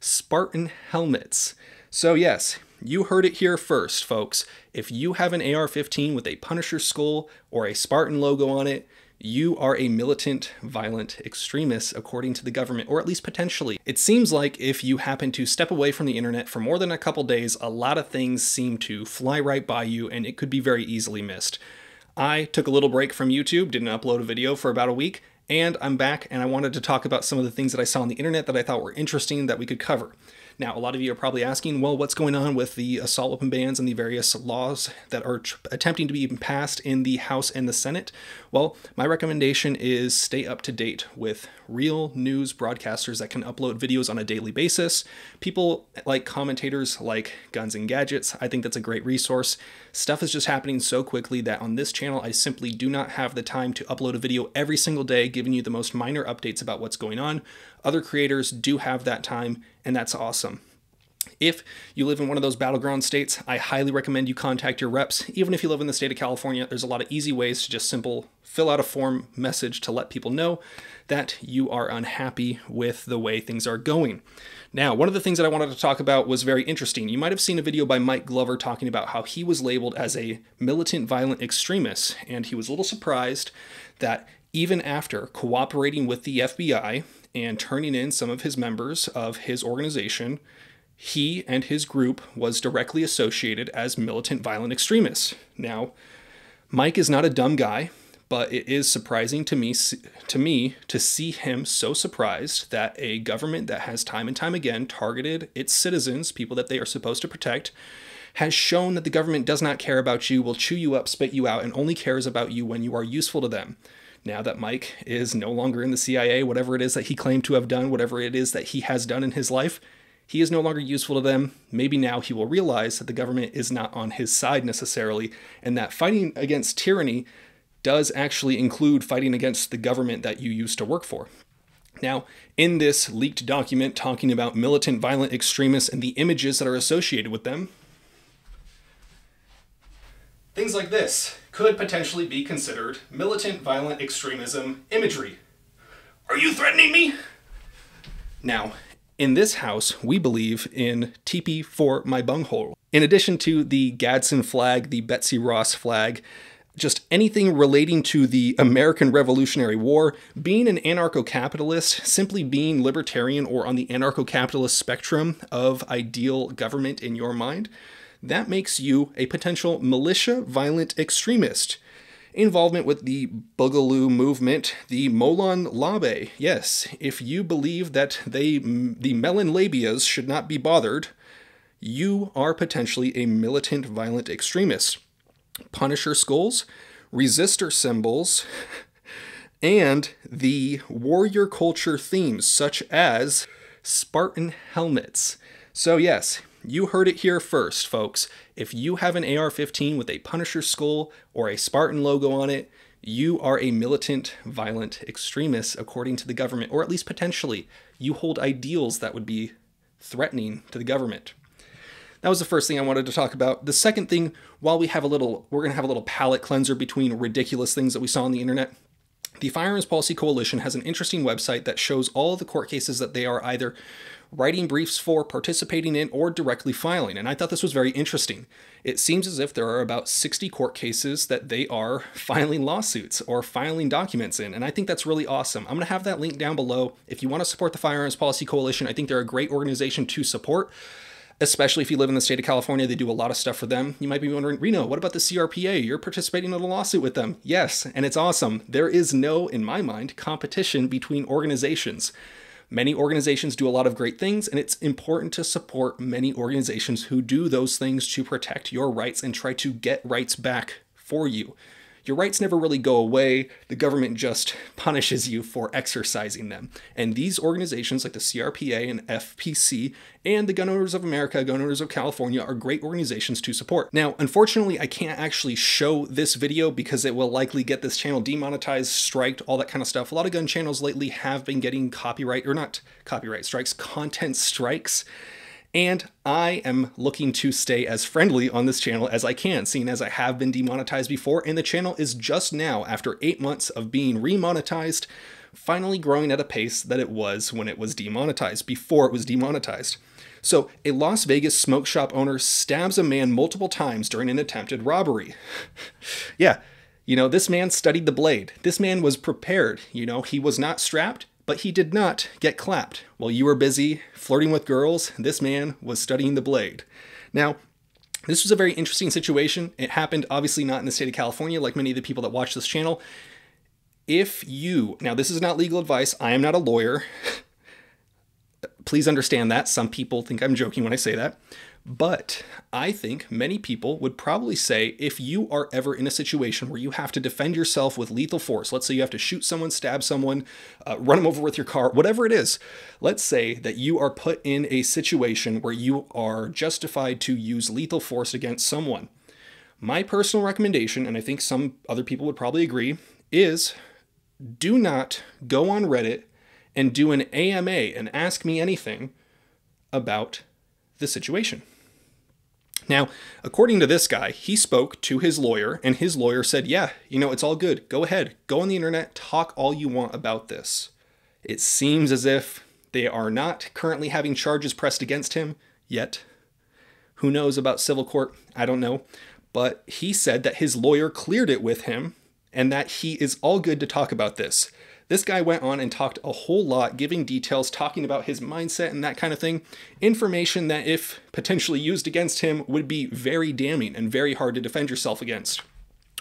Spartan helmets. So yes, you heard it here first, folks. If you have an AR-15 with a Punisher skull or a Spartan logo on it, you are a militant, violent extremist, according to the government, or at least potentially. It seems like if you happen to step away from the internet for more than a couple days, a lot of things seem to fly right by you, and it could be very easily missed. I took a little break from YouTube, didn't upload a video for about a week, and I'm back, and I wanted to talk about some of the things that I saw on the internet that I thought were interesting that we could cover. Now, a lot of you are probably asking, well, what's going on with the assault weapon bans and the various laws that are attempting to be passed in the House and the Senate? Well, my recommendation is stay up to date with real news broadcasters that can upload videos on a daily basis. People like commentators like Guns and Gadgets. I think that's a great resource. Stuff is just happening so quickly that on this channel, I simply do not have the time to upload a video every single day, giving you the most minor updates about what's going on. Other creators do have that time, and that's awesome. If you live in one of those battleground states, I highly recommend you contact your reps. Even if you live in the state of California, there's a lot of easy ways to just fill out a form message to let people know that you are unhappy with the way things are going. Now, one of the things that I wanted to talk about was very interesting. You might have seen a video by Mike Glover talking about how he was labeled as a militant violent extremist, and he was a little surprised that even after cooperating with the FBI and turning in some of his members of his organization, he and his group was directly associated as militant violent extremists. Now, Mike is not a dumb guy, but it is surprising to me to see him so surprised that a government that has time and time again targeted its citizens, people that they are supposed to protect, has shown that the government does not care about you, will chew you up, spit you out, and only cares about you when you are useful to them. Now that Mike is no longer in the CIA, whatever it is that he claimed to have done, whatever it is that he has done in his life, he is no longer useful to them. Maybe now he will realize that the government is not on his side necessarily, and that fighting against tyranny does actually include fighting against the government that you used to work for. Now, in this leaked document talking about militant violent extremists and the images that are associated with them, things like this could potentially be considered militant violent extremism imagery. Are you threatening me? Now, in this house, we believe in teepee for my bunghole. In addition to the Gadsden flag, the Betsy Ross flag, just anything relating to the American Revolutionary War, being an anarcho-capitalist, simply being libertarian or on the anarcho-capitalist spectrum of ideal government in your mind, that makes you a potential militia violent extremist. Involvement with the Boogaloo movement, the Molon Labe. Yes, if you believe that the melon labias should not be bothered, you are potentially a militant violent extremist. Punisher skulls, resistor symbols, and the warrior culture themes such as Spartan helmets. So yes, you heard it here first, folks. If you have an AR-15 with a Punisher skull or a Spartan logo on it, you are a militant, violent extremist, according to the government, or at least potentially. You hold ideals that would be threatening to the government. That was the first thing I wanted to talk about. The second thing, while we're going to have a little palate cleanser between ridiculous things that we saw on the internet, the Firearms Policy Coalition has an interesting website that shows all of the court cases that they are either writing briefs for, participating in, or directly filing. And I thought this was very interesting. It seems as if there are about 60 court cases that they are filing lawsuits or filing documents in. And I think that's really awesome. I'm going to have that link down below. If you want to support the Firearms Policy Coalition, I think they're a great organization to support, especially if you live in the state of California. They do a lot of stuff for them. You might be wondering, Reno, what about the CRPA? You're participating in a lawsuit with them. Yes, and it's awesome. There is no, in my mind, competition between organizations. Many organizations do a lot of great things, and it's important to support many organizations who do those things to protect your rights and try to get rights back for you. Your rights never really go away. The government just punishes you for exercising them. And these organizations like the CRPA and FPC and the Gun Owners of America, Gun Owners of California are great organizations to support. Now, unfortunately, I can't actually show this video because it will likely get this channel demonetized, striked, all that kind of stuff. A lot of gun channels lately have been getting content strikes. And I am looking to stay as friendly on this channel as I can, seeing as I have been demonetized before, and the channel is just now, after 8 months of being remonetized, finally growing at a pace that it was when it was demonetized, before it was demonetized. So, a Las Vegas smoke shop owner stabs a man multiple times during an attempted robbery. Yeah, this man studied the blade. This man was prepared. He was not strapped, but he did not get clapped. While you were busy flirting with girls, this man was studying the blade. Now, this was a very interesting situation. It happened obviously not in the state of California like many of the people that watch this channel. Now this is not legal advice. I am not a lawyer. Please understand that. Some people think I'm joking when I say that. But I think many people would probably say if you are ever in a situation where you have to defend yourself with lethal force, let's say you have to shoot someone, stab someone, run them over with your car, whatever it is, let's say that you are put in a situation where you are justified to use lethal force against someone. My personal recommendation, and I think some other people would probably agree, is do not go on Reddit and do an AMA and ask me anything about the situation. Now, according to this guy, he spoke to his lawyer, and his lawyer said, yeah, it's all good. Go ahead. Go on the internet. Talk all you want about this. It seems as if they are not currently having charges pressed against him yet. Who knows about civil court? I don't know. But he said that his lawyer cleared it with him and that he is all good to talk about this. This guy went on and talked a whole lot, giving details, talking about his mindset and that kind of thing. Information that, if potentially used against him, would be very damning and very hard to defend yourself against.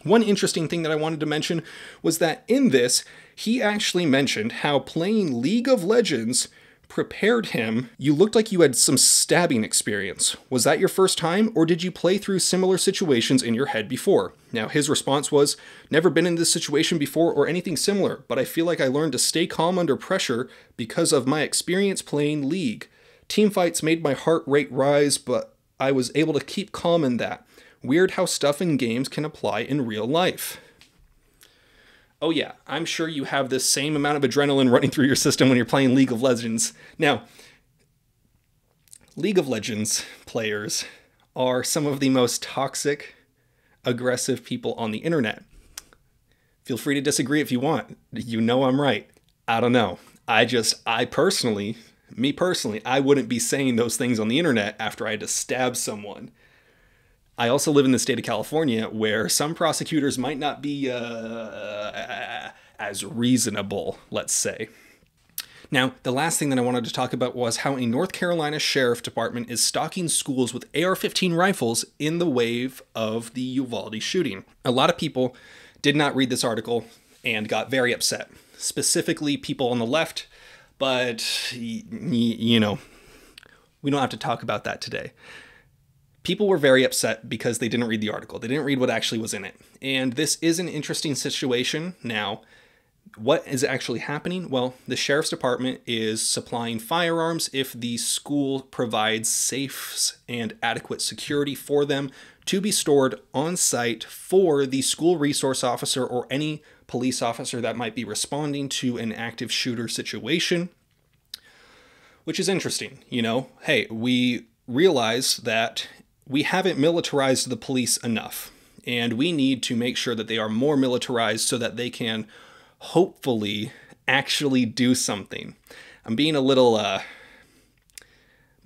One interesting thing that I wanted to mention was that in this, he actually mentioned how playing League of Legends prepared him. You looked like you had some stabbing experience. Was that your first time, or did you play through similar situations in your head before? Now, his response was, never been in this situation before or anything similar, but I feel like I learned to stay calm under pressure because of my experience playing League. Team fights made my heart rate rise, but I was able to keep calm in that. Weird how stuff in games can apply in real life. Oh yeah, I'm sure you have this same amount of adrenaline running through your system when you're playing League of Legends. Now, League of Legends players are some of the most toxic, aggressive people on the internet. Feel free to disagree if you want. I'm right. I don't know. Me personally, I wouldn't be saying those things on the internet after I had to stab someone. I also live in the state of California, where some prosecutors might not be as reasonable, let's say. Now, the last thing that I wanted to talk about was how a North Carolina Sheriff Department is stocking schools with AR-15 rifles in the wave of the Uvalde shooting. A lot of people did not read this article and got very upset. Specifically, people on the left, but, we don't have to talk about that today. People were very upset because they didn't read the article. They didn't read what actually was in it. And this is an interesting situation. Now, what is actually happening? Well, the sheriff's department is supplying firearms if the school provides safes and adequate security for them to be stored on site for the school resource officer or any police officer that might be responding to an active shooter situation. Which is interesting. Hey, we realize that we haven't militarized the police enough, and we need to make sure that they are more militarized so that they can hopefully actually do something. I'm being a little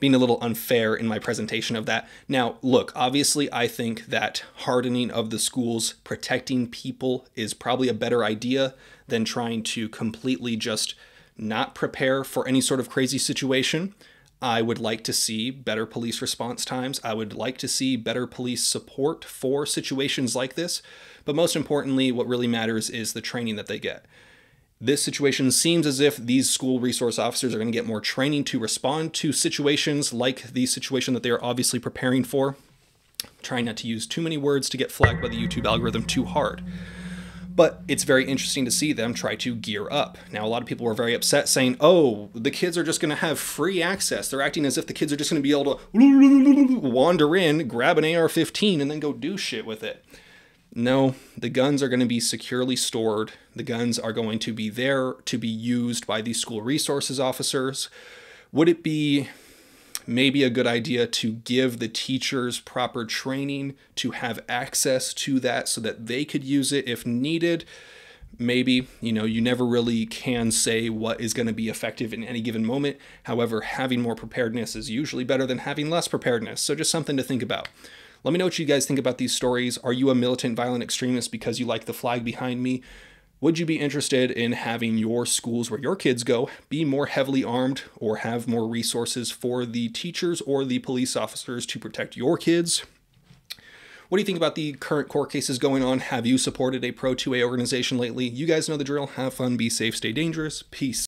unfair in my presentation of that. Now, look, obviously I think that hardening of the schools, protecting people, is probably a better idea than trying to completely just not prepare for any sort of crazy situation. I would like to see better police response times. I would like to see better police support for situations like this. But most importantly, what really matters is the training that they get. This situation seems as if these school resource officers are going to get more training to respond to situations like the situation that they are obviously preparing for. I'm trying not to use too many words to get flagged by the YouTube algorithm too hard. But it's very interesting to see them try to gear up. Now, a lot of people were very upset saying, oh, the kids are just going to have free access. They're acting as if the kids are just going to be able to wander in, grab an AR-15, and then go do shit with it. No, the guns are going to be securely stored. The guns are going to be there to be used by these school resources officers. Would it be maybe a good idea to give the teachers proper training to have access to that so that they could use it if needed? Maybe, you never really can say what is going to be effective in any given moment. However, having more preparedness is usually better than having less preparedness. So just something to think about. Let me know what you guys think about these stories. Are you a militant violent extremist because you like the flag behind me? Would you be interested in having your schools where your kids go be more heavily armed or have more resources for the teachers or the police officers to protect your kids? What do you think about the current court cases going on? Have you supported a pro-2A organization lately? You guys know the drill. Have fun, be safe, stay dangerous. Peace.